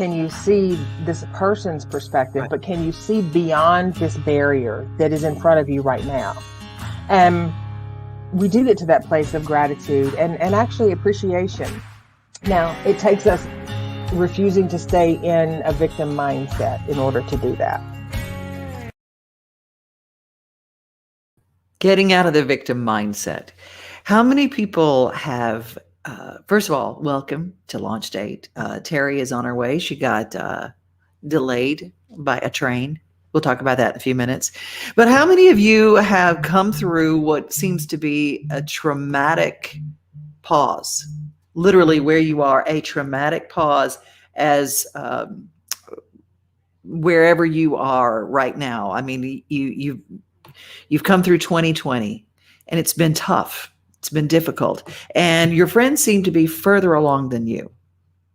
can you see this person's perspective, but can you see beyond this barrier that is in front of you right now? And we do get to that place of gratitude and actually appreciation. Now, it takes us refusing to stay in a victim mindset in order to do that. Getting out of the victim mindset. How many people have, first of all, welcome to Launch Date. Teri is on her way. She got delayed by a train. We'll talk about that in a few minutes. But how many of you have come through what seems to be a traumatic pause? Literally where you are, a traumatic pause as wherever you are right now. I mean, you've come through 2020 and it's been tough. It's been difficult. And your friends seem to be further along than you.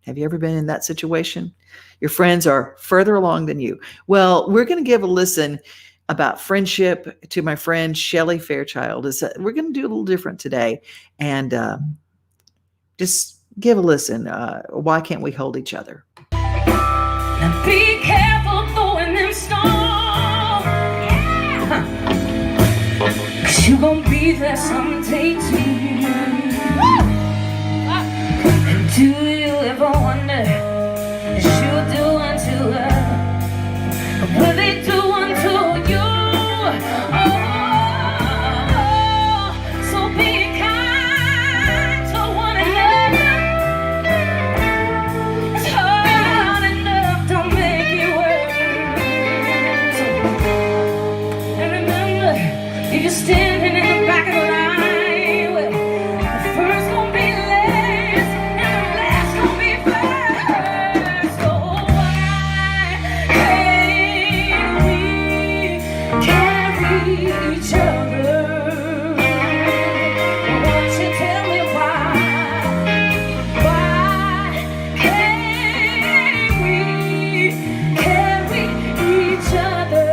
Have you ever been in that situation? Your friends are further along than you. Well, we're going to give a listen about friendship to my friend Shelley Fairchild. We're going to do a little different today. And just give a listen. Why can't we hold each other? Now be careful throwing them stones. Yeah. 'Cause you gon' be there someday too. And do you ever wonder if you'll do unto her? Will they do unto you? Oh, so be kind to one another. It's hard enough to make it work. And remember, if you're standing in the back of the line, well, the first gonna be last, and the last gonna be first. So why can't we carry each other? Won't you tell me why? Why can't we carry each other?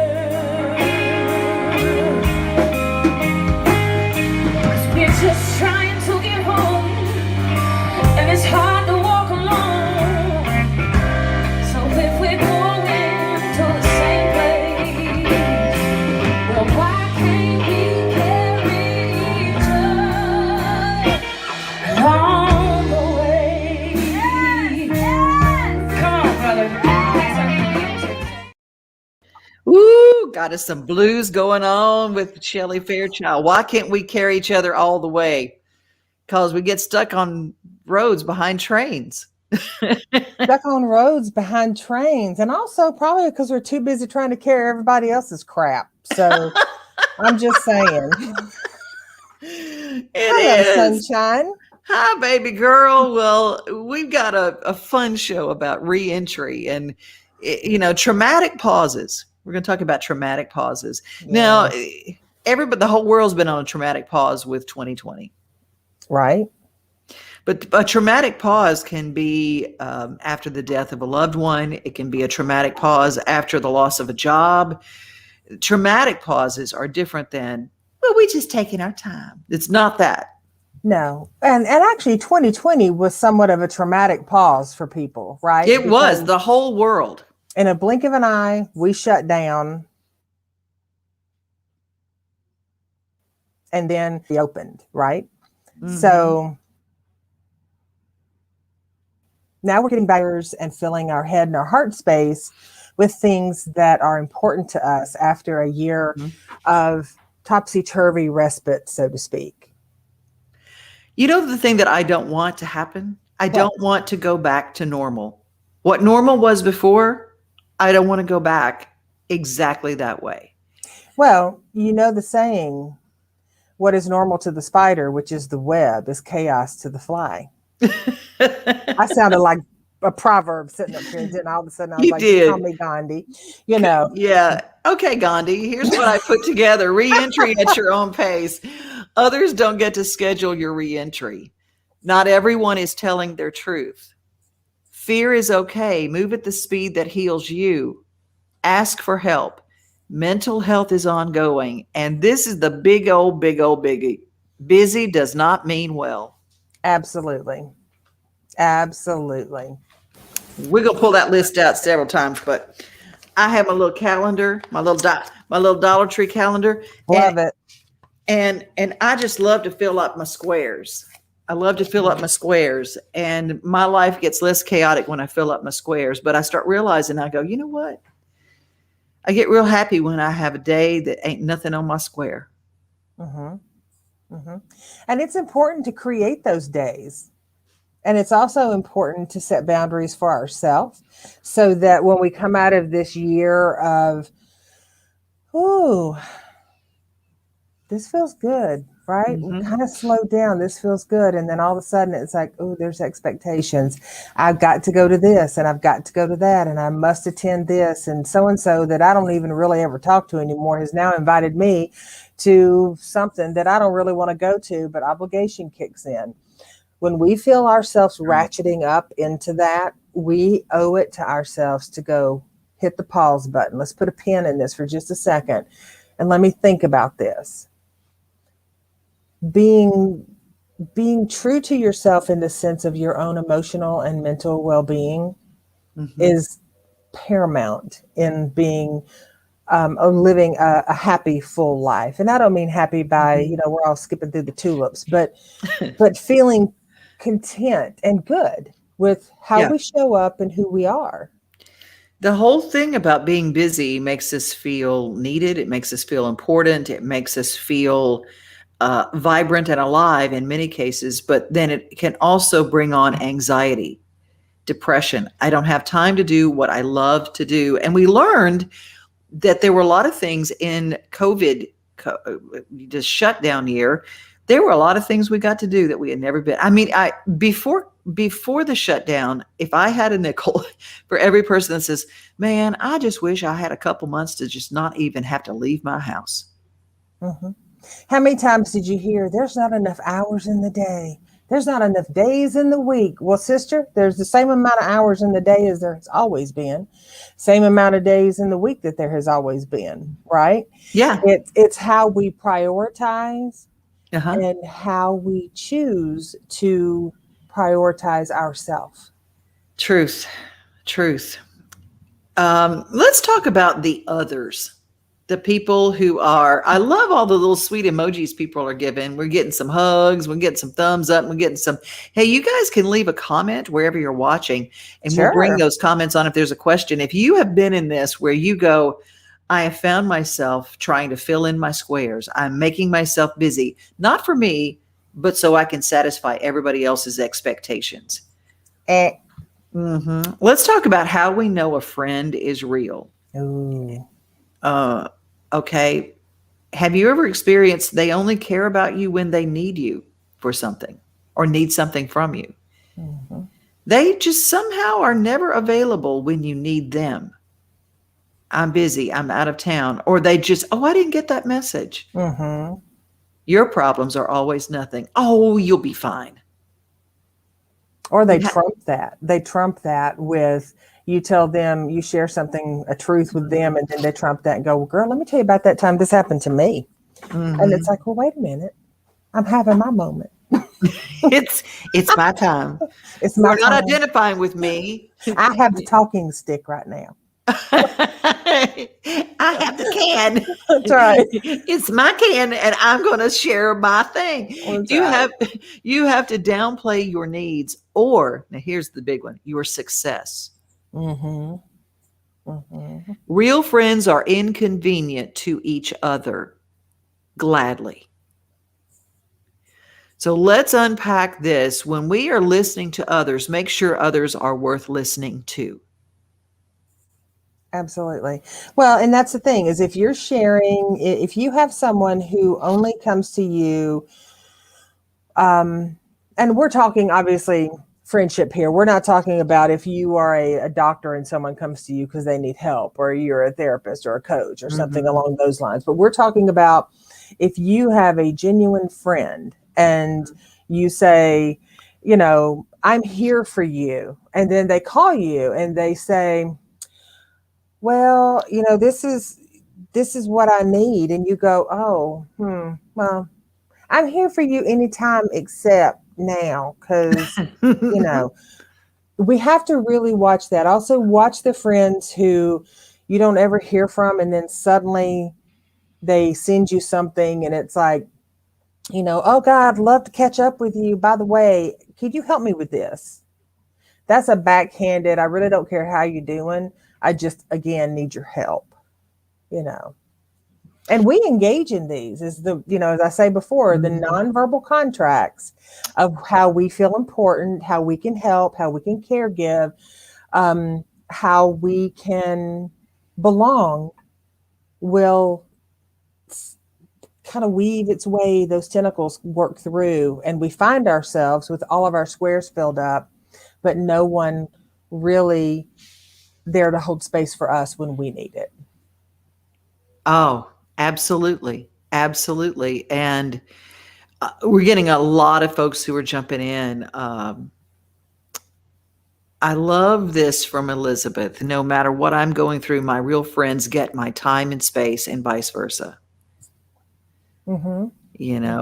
'Cause we're just trying to get home, and it's hard to walk alone. So if we're going to the same place, well, why can't we carry each other along the way? Come on, brother. Ooh, got us some blues going on with Shelley Fairchild. Why can't we carry each other all the way? Because we get stuck on roads behind trains. Stuck on roads behind trains, and also probably because we're too busy trying to carry everybody else's crap. So I'm just saying. It Hello, is. sunshine. Hi, baby girl. Well, we've got a fun show about reentry and, traumatic pauses. We're going to talk about traumatic pauses. Now, the whole world's been on a traumatic pause with 2020. Right. But a traumatic pause can be after the death of a loved one. It can be a traumatic pause after the loss of a job. Traumatic pauses are different than, well, we're just taking our time. It's not that. No. And actually 2020 was somewhat of a traumatic pause for people, right? It was Because the whole world. in a blink of an eye, we shut down. And then we opened, right? Mhm. So now we're getting backers and filling our head and our heart space with things that are important to us after a year of topsy-turvy respite, so to speak. You know the thing that I don't want to happen? I don't want to go back to normal. What normal was before, I don't want to go back exactly that way. Well, you know the saying, what is normal to the spider, which is the web, is chaos to the fly. I sounded like a proverb sitting up here, and all of a sudden I was like, call me Gandhi, Yeah. Okay, Gandhi, here's what I put together. Re-entry at your own pace. Others don't get to schedule your re-entry. Not everyone is telling their truth. Fear is okay. Move at the speed that heals you. Ask for help. Mental health is ongoing. And this is the big old biggie. Busy does not mean well. Absolutely. Absolutely. We're gonna pull that list out several times, but I have my little calendar, my little Dollar Tree calendar, Love it. and I just love to fill up my squares. I love to fill up my squares, and my life gets less chaotic when I fill up my squares. But I start realizing, I go, you know what? I get real happy when I have a day that ain't nothing on my square. Hmm. Hmm. And it's important to create those days. And it's also important to set boundaries for ourselves so that when we come out of this year of, ooh, this feels good, right? We Mhm. kind of slow down. This feels good. And then all of a sudden it's like, oh, there's expectations. I've got to go to this and I've got to go to that and I must attend this. And so that I don't even really ever talk to anymore has now invited me to something that I don't really want to go to, but obligation kicks in. When we feel ourselves ratcheting up into that, we owe it to ourselves to go hit the pause button. Let's put a pin in this for just a second. And let me think about this. Being true to yourself in the sense of your own emotional and mental well-being Mhm. is paramount in being living a happy full life. And I don't mean happy by we're all skipping through the tulips, but feeling content and good with how Yeah. we show up and who we are. The whole thing about being busy makes us feel needed. It makes us feel important. It makes us feel vibrant and alive in many cases, but then it can also bring on anxiety, depression. I don't have time to do what I love to do. And we learned that there were a lot of things in COVID, this shutdown year. There were a lot of things we got to do that we had never been. I mean, before the shutdown, if I had a nickel for every person that says, "Man, I just wish I had a couple months to just not even have to leave my house." Hmm. How many times did you hear there's not enough hours in the day? There's not enough days in the week. Well, sister, there's the same amount of hours in the day as there has always been, same amount of days in the week that there has always been, right? Yeah. It's how we prioritize Uh-huh. and how we choose to prioritize ourselves. Truth. Truth. Let's talk about the others. The people who are, I love all the little sweet emojis people are giving. We're getting some hugs, we're getting some thumbs up, we're getting some, hey, you guys can leave a comment wherever you're watching, and we'll bring Sure. those comments on if there's a question. If you have been in this where you go, I have found myself trying to fill in my squares, I'm making myself busy, not for me, but so I can satisfy everybody else's expectations. Eh. Let's talk about how we know a friend is real. Ooh. Uh, okay. Have you ever experienced they only care about you when they need you for something or need something from you? Mm-hmm. They just somehow are never available when you need them. I'm busy, I'm out of town, or they just, oh, I didn't get that message. Mm-hmm. Your problems are always nothing. Oh, you'll be fine. Or they You ha- trump that. They trump that with you tell them you share something, a truth with them, and then they trump that and go, well, girl, let me tell you about that time this happened to me. And it's Mhm. like, well, wait a minute. I'm having my moment. It's my time. It's my You're not time. identifying with me. I have the talking stick right now. I have the can. That's right. It's my can, and I'm going to share my thing. That's You right. have you have to downplay your needs, or now here's the big one: your success. Mm-hmm. Mm-hmm. Real friends are inconvenient to each other gladly. So let's unpack this. When we are listening to others, make sure others are worth listening to. Absolutely. Well, and that's the thing is if you're sharing, if you have someone who only comes to you, and we're talking obviously friendship here. We're not talking about if you are a doctor and someone comes to you because they need help, or you're a therapist or a coach or something Mhm. along those lines. But we're talking about if you have a genuine friend and you say, I'm here for you. And then they call you and they say, well, this is what I need. And you go, oh, well, I'm here for you anytime except now. Cause, you know, we have to really watch that. Also, watch the friends who you don't ever hear from, and then suddenly they send you something, and it's like, oh God, I'd love to catch up with you. By the way, could you help me with this? That's a backhanded, I really don't care how you're doing. I just, again, need your help, you know. And we engage in these as as I say before, the nonverbal contracts of how we feel important, how we can help, how we can care give, how we can belong will kind of weave its way, those tentacles work through, and we find ourselves with all of our squares filled up, but no one really there to hold space for us when we need it. Oh, absolutely. Absolutely. And we're getting a lot of folks who are jumping in. I love this from Elizabeth. No matter what I'm going through, my real friends get my time and space, and vice versa. Mm-hmm.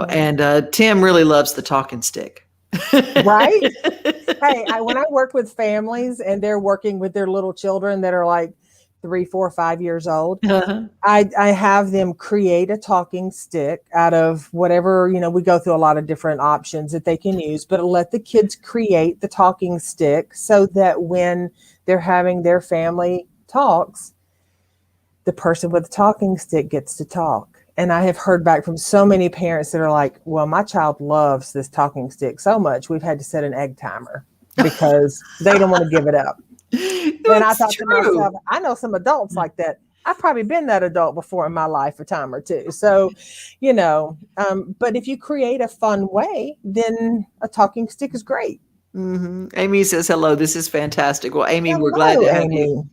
And Tim really loves the talking stick. Right? Hey, when I work with families and they're working with their little children that are like 3, 4, 5 years old, Uh-huh. I have them create a talking stick out of whatever, we go through a lot of different options that they can use, but let the kids create the talking stick so that when they're having their family talks, the person with the talking stick gets to talk. And I have heard back from so many parents that are like, well, my child loves this talking stick so much, we've had to set an egg timer because they don't want to give it up. And I thought to myself, I know some adults like that. I've probably been that adult before in my life a time or two. So, but if you create a fun way, then a talking stick is great. Mm-hmm. Amy says, hello, this is fantastic. Well, Amy, Hello, we're glad to have Amy. you.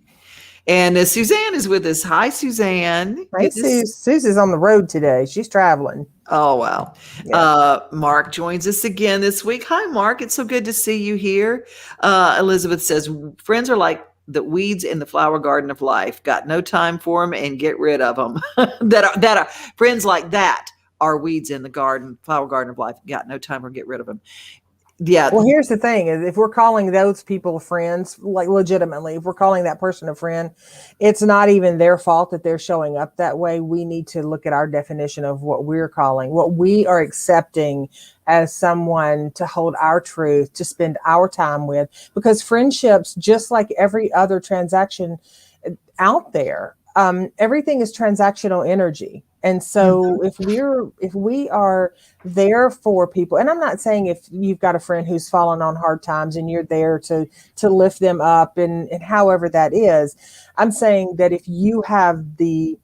And Suzanne is with us. Hi, Suzanne. Hey, Susie's on the road today. She's traveling. Oh, wow. Yeah. Mark joins us again this week. Hi, Mark. It's so good to see you here. Elizabeth says, friends are like the weeds in the flower garden of life. Got no time for them and get rid of them. that are friends like that are weeds in the flower garden of life. Got no time or get rid of them. Yeah. Well, here's the thing is if we're calling those people friends, like legitimately, if we're calling that person a friend, it's not even their fault that they're showing up that way. We need to look at our definition of what we're calling, what we are accepting as someone to hold our truth, to spend our time with, because friendships, just like every other transaction out there, everything is transactional energy. And so if we are there for people, and I'm not saying if you've got a friend who's fallen on hard times and you're there to lift them up and however that is, I'm saying that if you have the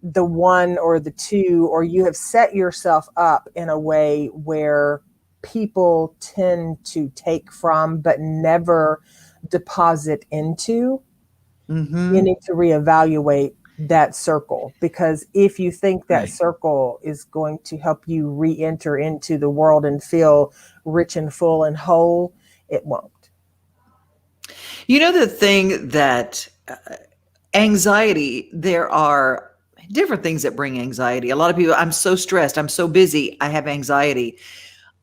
one or the two, or you have set yourself up in a way where people tend to take from but never deposit into, you need to reevaluate that circle, because if you think that circle is going to help you re-enter into the world and feel rich and full and whole, it won't. The thing that anxiety, there are different things that bring anxiety. A lot of people, I'm so stressed, I'm so busy, I have anxiety.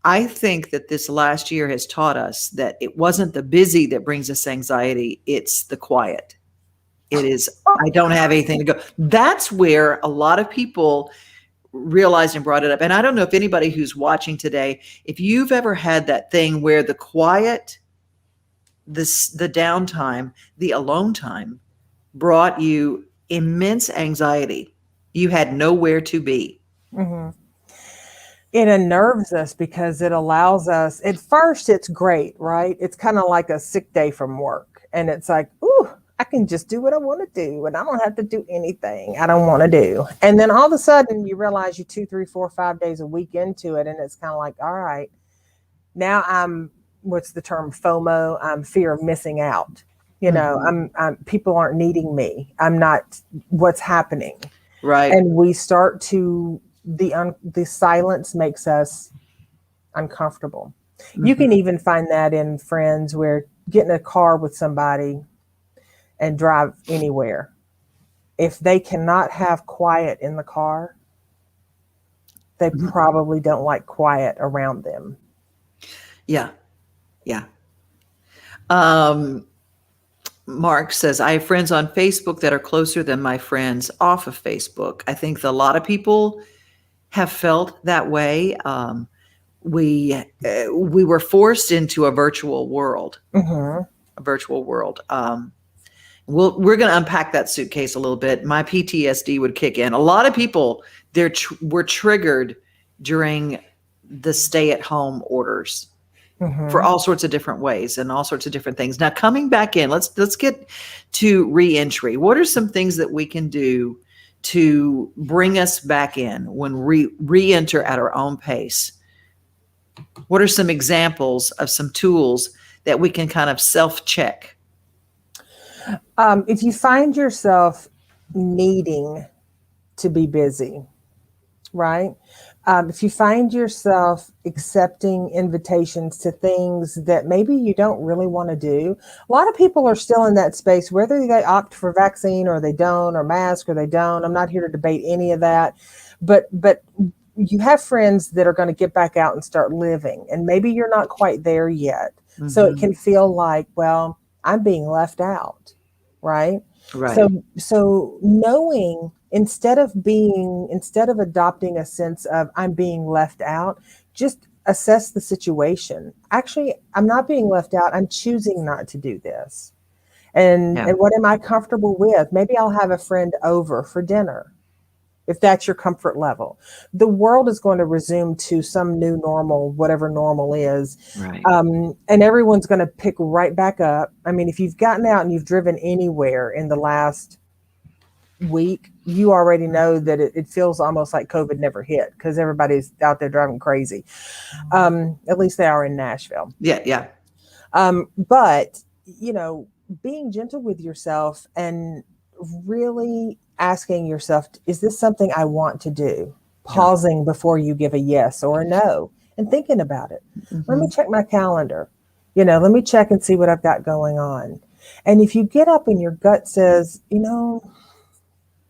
I think that this last year has taught us that it wasn't the busy that brings us anxiety, it's the quiet. It is, I don't have anything to go. That's where a lot of people realized and brought it up. And I don't know if anybody who's watching today, if you've ever had that thing where the quiet, the downtime, the alone time brought you immense anxiety. You had nowhere to be. Mm-hmm. It unnerves us because it allows us, at first it's great, right? It's kind of like a sick day from work. And it's like, ooh, I can just do what I want to do, and I don't have to do anything I don't want to do. And then all of a sudden you realize you're 2, 3, 4, 5 days a week into it. And it's kind of like, all right, now I'm, what's the term? FOMO. I'm fear of missing out. I'm people aren't needing me. I'm not what's happening. Right. And we start to, the silence makes us uncomfortable. Mm-hmm. You can even find that in friends where get in a car with somebody and drive anywhere. If they cannot have quiet in the car, they probably don't like quiet around them. Yeah. Yeah. Um, Mark says, I have friends on Facebook that are closer than my friends off of Facebook. I think a lot of people have felt that way. We were forced into a virtual world, Mm-hmm. a virtual world. We're going to unpack that suitcase a little bit. My PTSD would kick in. A lot of people were triggered during the stay-at-home orders for Mm-hmm. all sorts of different ways and all sorts of different things. Now, coming back in, let's get to reentry. What are some things that we can do to bring us back in when we re-enter at our own pace? What are some examples of some tools that we can kind of self-check? If you find yourself needing to be busy, right? If you find yourself accepting invitations to things that maybe you don't really want to do, a lot of people are still in that space, whether they opt for vaccine or they don't, or mask or they don't. I'm not here to debate any of that, but you have friends that are going to get back out and start living, and maybe you're not quite there yet. Mm-hmm. So it can feel like, well, I'm being left out, right? Right. So knowing, instead of adopting a sense of I'm being left out, just assess the situation. Actually, I'm not being left out. I'm choosing not to do this. And what am I comfortable with? Maybe I'll have a friend over for dinner, if that's your comfort level. The world is going to resume to some new normal, whatever normal is. Right. And everyone's going to pick right back up. I mean, if you've gotten out and you've driven anywhere in the last week, you already know that it feels almost like COVID never hit, because everybody's out there driving crazy. At least they are in Nashville. Yeah. But, being gentle with yourself and really asking yourself, is this something I want to do? Pausing before you give a yes or a no and thinking about it. Mm-hmm. Let me check my calendar. Let me check and see what I've got going on. And if you get up and your gut says,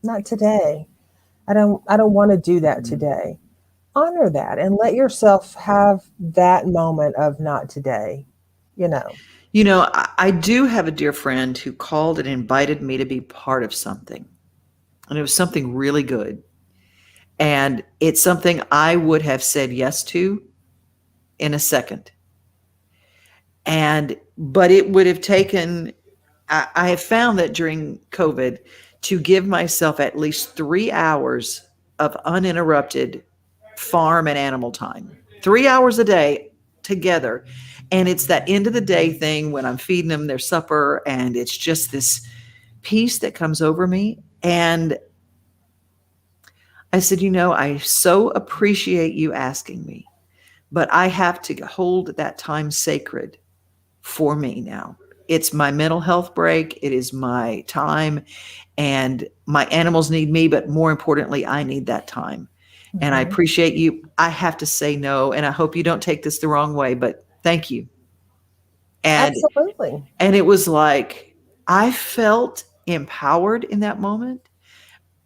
not today, I don't want to do that today, honor that and let yourself have that moment of not today. I do have a dear friend who called and invited me to be part of something. And it was something really good. And it's something I would have said yes to in a second. But it would have taken, I have found that during COVID, to give myself at least 3 hours of uninterrupted farm and animal time, 3 hours a day together. And it's that end of the day thing when I'm feeding them their supper, and it's just this peace that comes over me. And I said, I so appreciate you asking me, but I have to hold that time sacred for me now. It's my mental health break. It is my time, and my animals need me, but more importantly, I need that time. Mm-hmm. And I appreciate you. I have to say no, and I hope you don't take this the wrong way, but thank you. And, absolutely. And it was like, I felt empowered in that moment.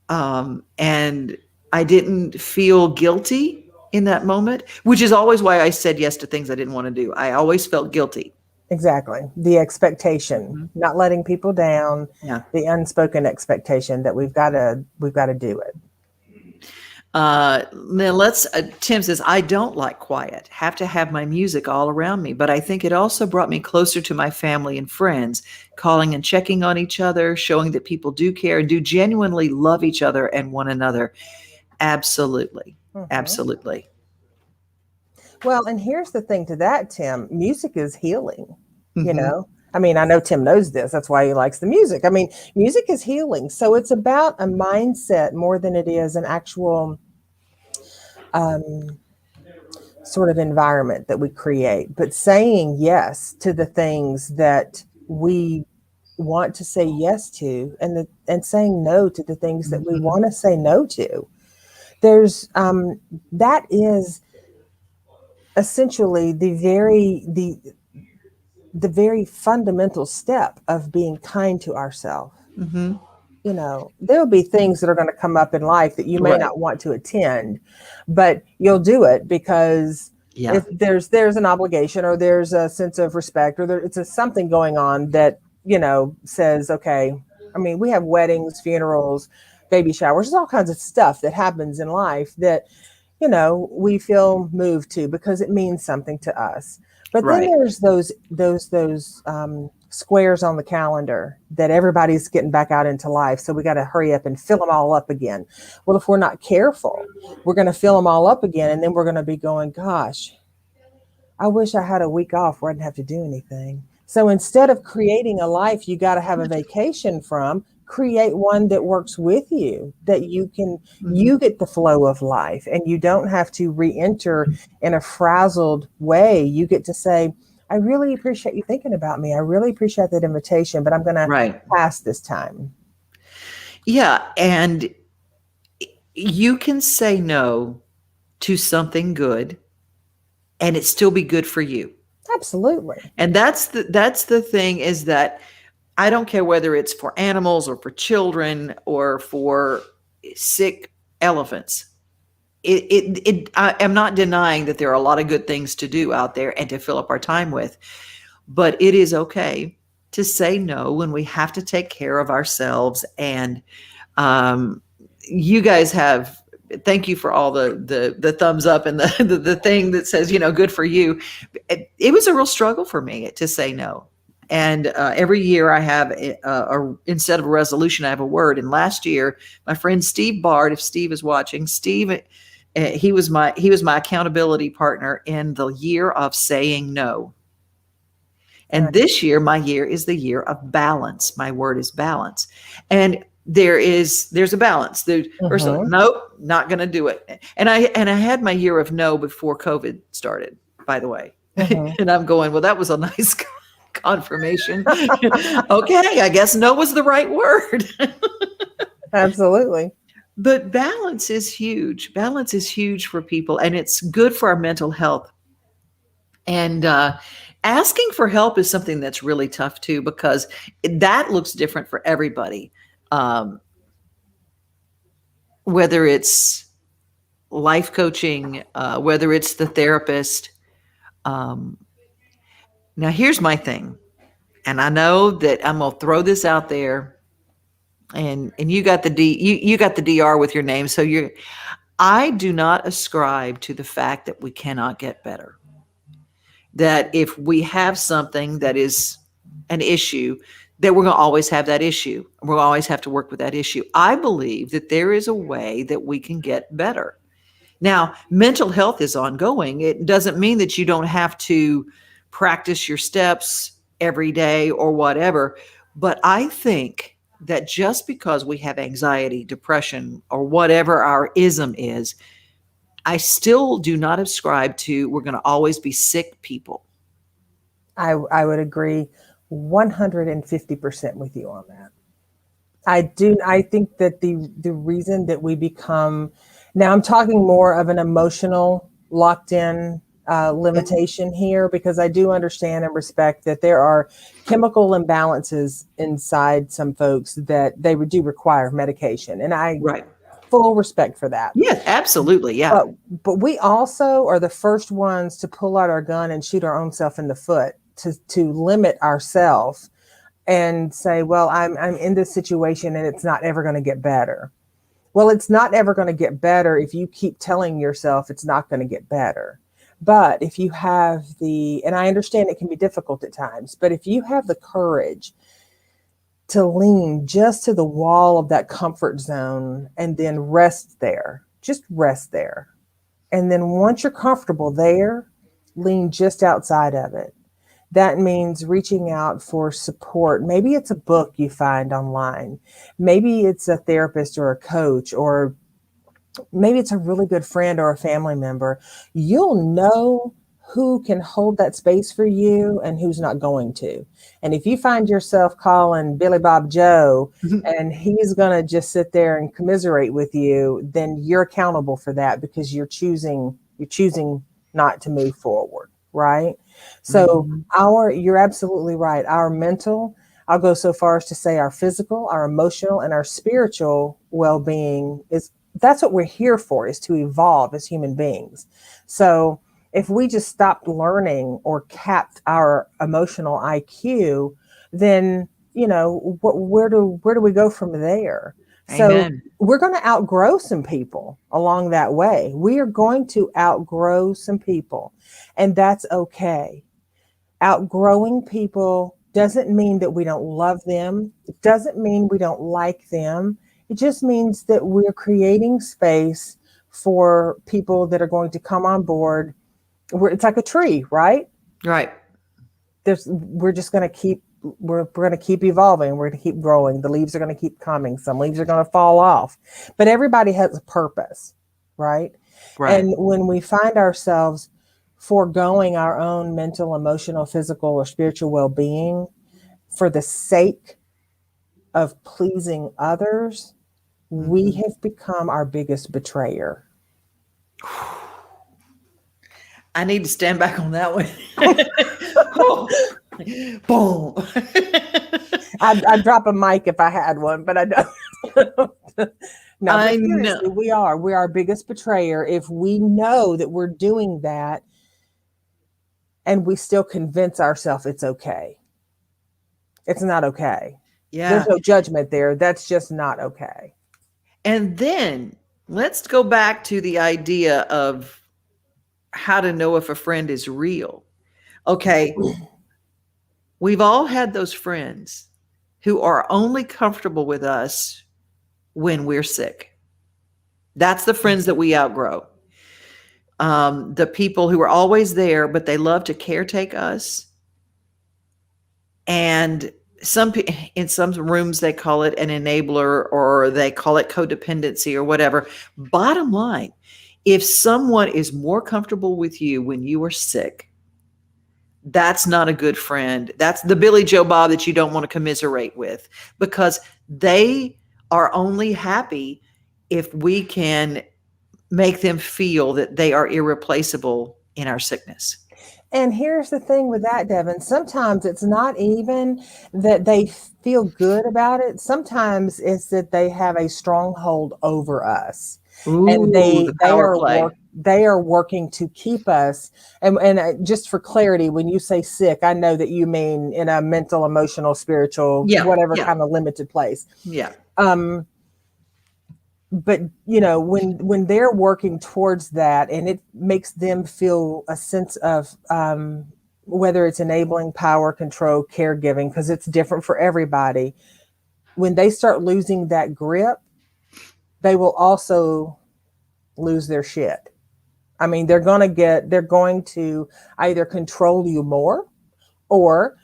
And I didn't feel guilty in that moment, which is always why I said yes to things I didn't want to do. I always felt guilty. Exactly. The expectation, not letting people down, the unspoken expectation that we've got to do it. Then Tim says, I don't like quiet, have to have my music all around me, but I think it also brought me closer to my family and friends, calling and checking on each other, showing that people do care and do genuinely love each other and one another. Absolutely. Mm-hmm. Absolutely. Well, and here's the thing to that, Tim, music is healing, I mean, I know Tim knows this. That's why he likes the music. I mean, music is healing. So it's about a mindset more than it is an actual sort of environment that we create. But saying yes to the things that we want to say yes to, and saying no to the things that we want to say no to. There's that is essentially the very fundamental step of being kind to ourselves. Mm-hmm. There'll be things that are going to come up in life that you may not want to attend, but you'll do it because Yeah. If there's an obligation, or there's a sense of respect, or it's something going on that, says, okay. I mean, we have weddings, funerals, baby showers, there's all kinds of stuff that happens in life that, we feel moved to because it means something to us. But then Right. there's those squares on the calendar that everybody's getting back out into life. So we got to hurry up and fill them all up again. Well, if we're not careful, we're going to fill them all up again. And then we're going to be going, gosh, I wish I had a week off where I didn't have to do anything. So instead of creating a life you got to have a vacation from, create one that works with you, that you get the flow of life, and you don't have to re-enter in a frazzled way. You get to say, I really appreciate you thinking about me. I really appreciate that invitation, but I'm going to Right. pass this time. Yeah. And you can say no to something good and it still be good for you. Absolutely. And that's the thing, is that I don't care whether it's for animals or for children or for sick elephants. I am not denying that there are a lot of good things to do out there and to fill up our time with, but it is okay to say no when we have to take care of ourselves. And you guys have, thank you for all the thumbs up and the thing that says, good for you. It was a real struggle for me to say no. And every year I have instead of a resolution, I have a word. And last year, my friend Steve Bard, if Steve is watching, Steve, he was my accountability partner in the year of saying no. And this year, my year is the year of balance. My word is balance. And there's a balance. First of all, nope, not going to do it. And I had my year of no before COVID started, by the way. And I'm going, well, that was a nice confirmation. Okay, I guess no was the right word. Absolutely. But balance is huge. Balance is huge for people, and it's good for our mental health. And asking for help is something that's really tough too, because that looks different for everybody. Whether it's life coaching, whether it's the therapist. Now, here's my thing, and I know that I'm gonna throw this out there, and you got the you got the DR with your name, so I do not ascribe to the fact that we cannot get better. That if we have something that is an issue, that we're going to always have that issue. We'll always have to work with that issue. I believe that there is a way that we can get better. Now, mental health is ongoing. It doesn't mean that you don't have to practice your steps every day or whatever. But I think that just because we have anxiety, depression, or whatever our ism is, I still do not ascribe to we're going to always be sick people. I would agree 150% with you on that. I think that the reason that we become, now I'm talking more of an emotional locked in limitation here, because I do understand and respect that there are chemical imbalances inside some folks that they do require medication. And I full respect for that. Yes, absolutely. Yeah. But we also are the first ones to pull out our gun and shoot our own self in the foot to limit ourselves and say, well, I'm in this situation and it's not ever going to get better. Well, it's not ever going to get better if you keep telling yourself it's not going to get better. But if you have and I understand it can be difficult at times, but if you have the courage to lean just to the wall of that comfort zone and then rest there, just rest there. And then once you're comfortable there, lean just outside of it. That means reaching out for support. Maybe it's a book you find online. Maybe it's a therapist or a coach, or maybe it's a really good friend or a family member. You'll know who can hold that space for you and who's not going to. And if you find yourself calling Billy Bob Joe and he's going to just sit there and commiserate with you, then you're accountable for that, because you're choosing not to move forward. Right. So you're absolutely right. Our mental, I'll go so far as to say our physical, our emotional, and our spiritual well-being that's what we're here for, is to evolve as human beings. So If we just stopped learning or capped our emotional IQ, then, where do we go from there? So Amen. we're going to outgrow some people along that way. We are going to outgrow some people, and that's okay. Outgrowing people doesn't mean that we don't love them. It doesn't mean we don't like them. It just means that we're creating space for people that are going to come on board. It's like a tree, right? Right. We're just going to keep, we're going to keep evolving. We're going to keep growing. The leaves are going to keep coming. Some leaves are going to fall off, but everybody has a purpose, right? Right. And when we find ourselves foregoing our own mental, emotional, physical, or spiritual well-being for the sake of pleasing others, we have become our biggest betrayer. I need to stand back on that one. Boom. I'd drop a mic if I had one, but I don't. No, I but seriously, know. we're our biggest betrayer if we know that we're doing that and we still convince ourselves it's okay. It's not okay. Yeah. There's no judgment there. That's just not okay. And then let's go back to the idea of how to know if a friend is real. Okay. We've all had those friends who are only comfortable with us when we're sick. That's the friends that we outgrow. The people who are always there, but they love to caretake us. And in some rooms, they call it an enabler, or they call it codependency, or whatever. Bottom line, if someone is more comfortable with you when you are sick, that's not a good friend. That's the Billy Joe Bob that you don't want to commiserate with, because they are only happy if we can make them feel that they are irreplaceable in our sickness. And here's the thing with that, Devon. Sometimes it's not even that they feel good about it. Sometimes it's that they have a stronghold over us. Ooh, And the power play. they are working to keep us. And just for clarity, when you say sick, I know that you mean in a mental, emotional, spiritual, whatever kind of limited place. Yeah. But when they're working towards that, and it makes them feel a sense of whether it's enabling, power, control, caregiving, because it's different for everybody. When they start losing that grip, they will also lose their shit. I mean, they're going to either control you more, or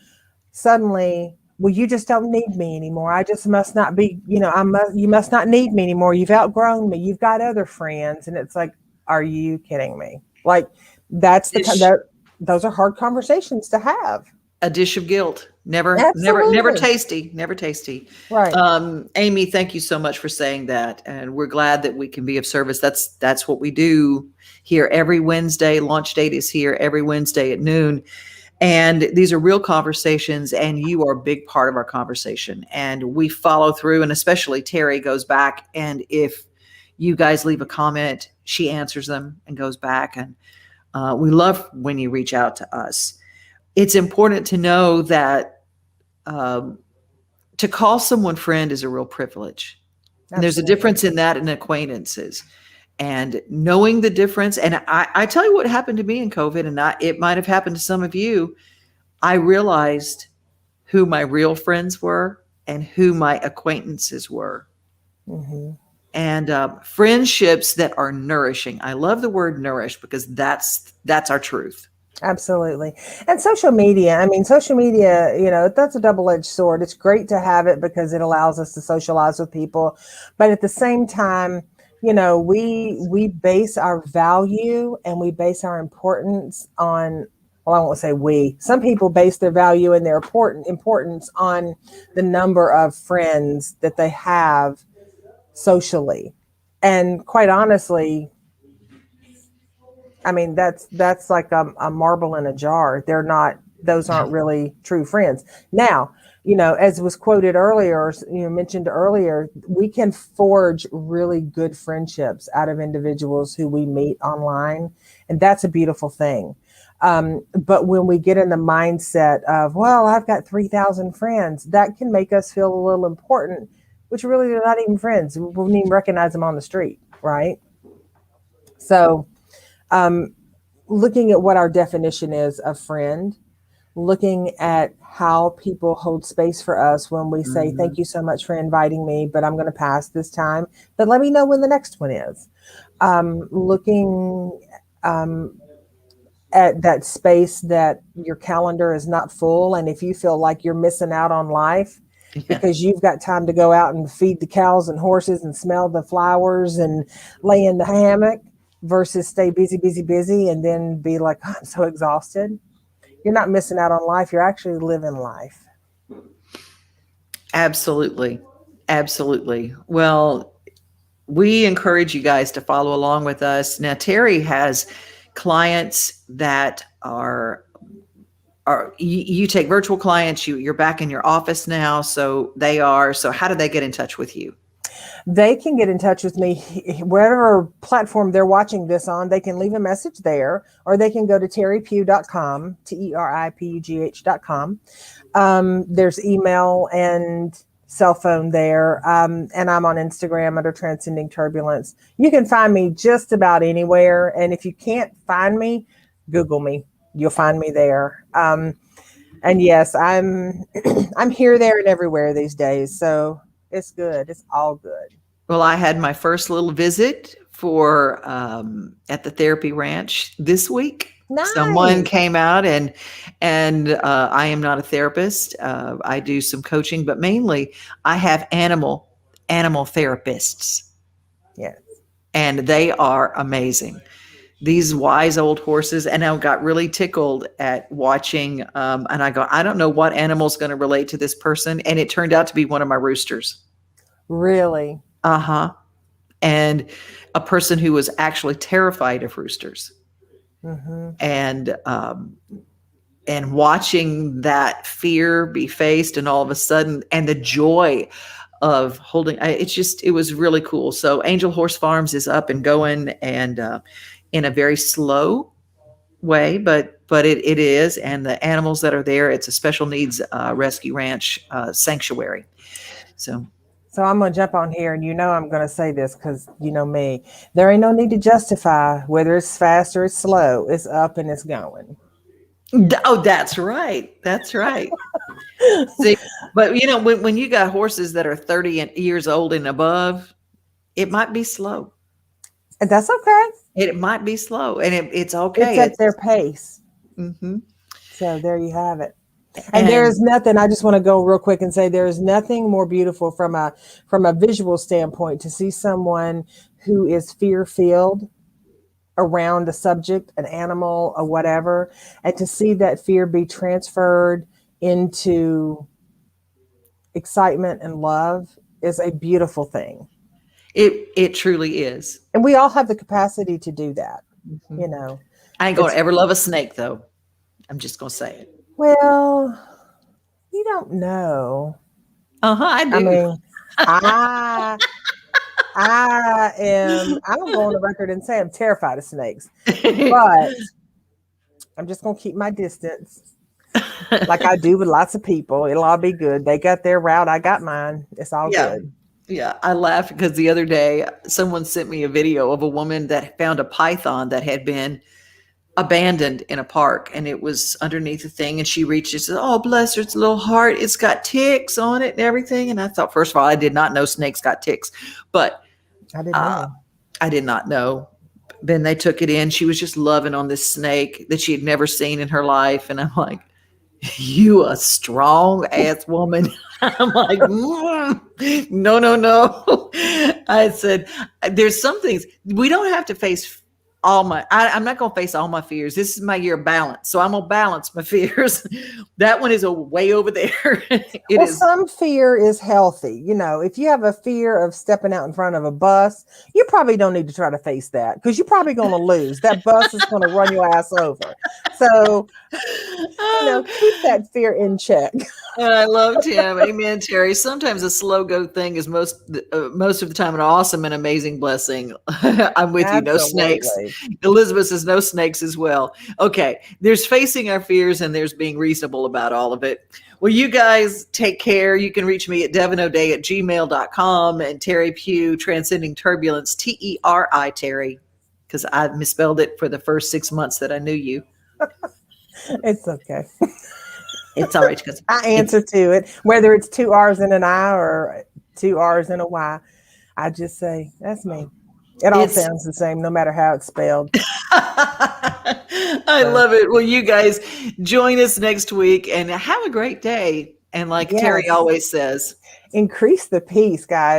suddenly, well, you just don't need me anymore. I just must not be, you must not need me anymore. You've outgrown me. You've got other friends. And it's like, are you kidding me? Like, that's those are hard conversations to have. A dish of guilt. Never tasty. Never tasty. Right. Amy, thank you so much for saying that. And we're glad that we can be of service. That's what we do here every Wednesday. Launch date is here every Wednesday at noon. And these are real conversations, and you are a big part of our conversation. And we follow through, and especially Teri goes back. And if you guys leave a comment, she answers them and goes back. And we love when you reach out to us. It's important to know that to call someone friend is a real privilege. And there's a difference in that and acquaintances. And knowing the difference, and I tell you what happened to me in COVID, and it might have happened to some of you. I realized who my real friends were and who my acquaintances were. Mm-hmm. And friendships that are nourishing. I love the word nourish, because that's our truth. Absolutely. And social media, that's a double-edged sword. It's great to have it because it allows us to socialize with people. But at the same time, we base our value and we base our importance on, well, I won't say we. Some people base their value and their importance on the number of friends that they have socially. And quite honestly, I mean, that's like a marble in a jar. Those aren't really true friends. Now, as was quoted earlier, mentioned earlier, we can forge really good friendships out of individuals who we meet online. And that's a beautiful thing. But when we get in the mindset of, well, I've got 3,000 friends, that can make us feel a little important, which really are not even friends. We wouldn't even recognize them on the street, right? So looking at what our definition is of friend, looking at how people hold space for us when we say, thank you so much for inviting me, but I'm going to pass this time, but let me know when the next one is. Looking at that space that your calendar is not full. And if you feel like you're missing out on life because you've got time to go out and feed the cows and horses and smell the flowers and lay in the hammock versus stay busy, and then be like, oh, I'm so exhausted. You're not missing out on life. You're actually living life. Absolutely. Absolutely. Well, we encourage you guys to follow along with us. Now, Teri has clients that are you take virtual clients, you're back in your office now. So how do they get in touch with you? They can get in touch with me whatever platform they're watching this on. They can leave a message there, or they can go to teripugh.com, TERIPUGH.com. There's email and cell phone there. And I'm on Instagram under Transcending Turbulence. You can find me just about anywhere. And if you can't find me, Google me. You'll find me there. And yes, I'm here, there, and everywhere these days. So it's good. It's all good. Well, I had my first little visit for at the therapy ranch this week. Nice. Someone came out and I am not a therapist. I do some coaching, but mainly I have animal therapists. Yes. And they are amazing. These wise old horses. And I got really tickled at watching. And I go, I don't know what animal's going to relate to this person. And it turned out to be one of my roosters. Really? Uh-huh. And a person who was actually terrified of roosters. Mm-hmm. And watching that fear be faced, and all of a sudden, and the joy of holding, it was really cool. So Angel Horse Farms is up and going, and in a very slow way, but it is. And the animals that are there, it's a special needs rescue ranch sanctuary. So I'm going to jump on here, and I'm going to say this because you know me. There ain't no need to justify whether it's fast or it's slow. It's up and it's going. Oh, that's right. That's right. See, but when you got horses that are 30 years old and above, it might be slow. And that's okay. It might be slow, and it's okay. It's at their pace. Mm-hmm. So there you have it. And there is nothing, I just want to go real quick and say there is nothing more beautiful from a visual standpoint to see someone who is fear-filled around a subject, an animal, or whatever, and to see that fear be transferred into excitement and love is a beautiful thing. It truly is. And we all have the capacity to do that. Mm-hmm. I ain't going to ever love a snake, though. I'm just going to say it. Well, you don't know. I do. I mean, I'm going on the record and say I'm terrified of snakes, but I'm just going to keep my distance like I do with lots of people. It'll all be good. They got their route. I got mine. It's all good. Yeah. I laughed because the other day someone sent me a video of a woman that found a python that had been abandoned in a park, and it was underneath a thing, and she reached and said, oh, bless her, its little heart, it's got ticks on it and everything. And I thought, first of all, I did not know snakes got ticks, but I did not know. Then they took it in. She was just loving on this snake that she had never seen in her life. And I'm like, you a strong ass woman. I'm like, no. I said, there's some things we don't have to face. I'm not going to face all my fears. This is my year of balance. So I'm going to balance my fears. That one is way over there. Some fear is healthy. If you have a fear of stepping out in front of a bus, you probably don't need to try to face that because you're probably going to lose. That bus is going to run your ass over. So, keep that fear in check. And I love Tim. Amen, Terry. Sometimes a slow go thing is most of the time an awesome and amazing blessing. I'm with you. No snakes. Absolutely. Elizabeth says no snakes as well. Okay. There's facing our fears and there's being reasonable about all of it. Well, you guys take care. You can reach me at devonodey@gmail.com and Terry Pugh, Transcending Turbulence, Teri, Terry, because I misspelled it for the first 6 months that I knew you. It's okay. It's all right. Because I answer to it, whether it's 2 R's in an I or 2 R's in a Y. I just say, that's me. It all sounds the same, no matter how it's spelled. I love it. Well, you guys join us next week and have a great day. And like Terry always says, increase the peace, guys.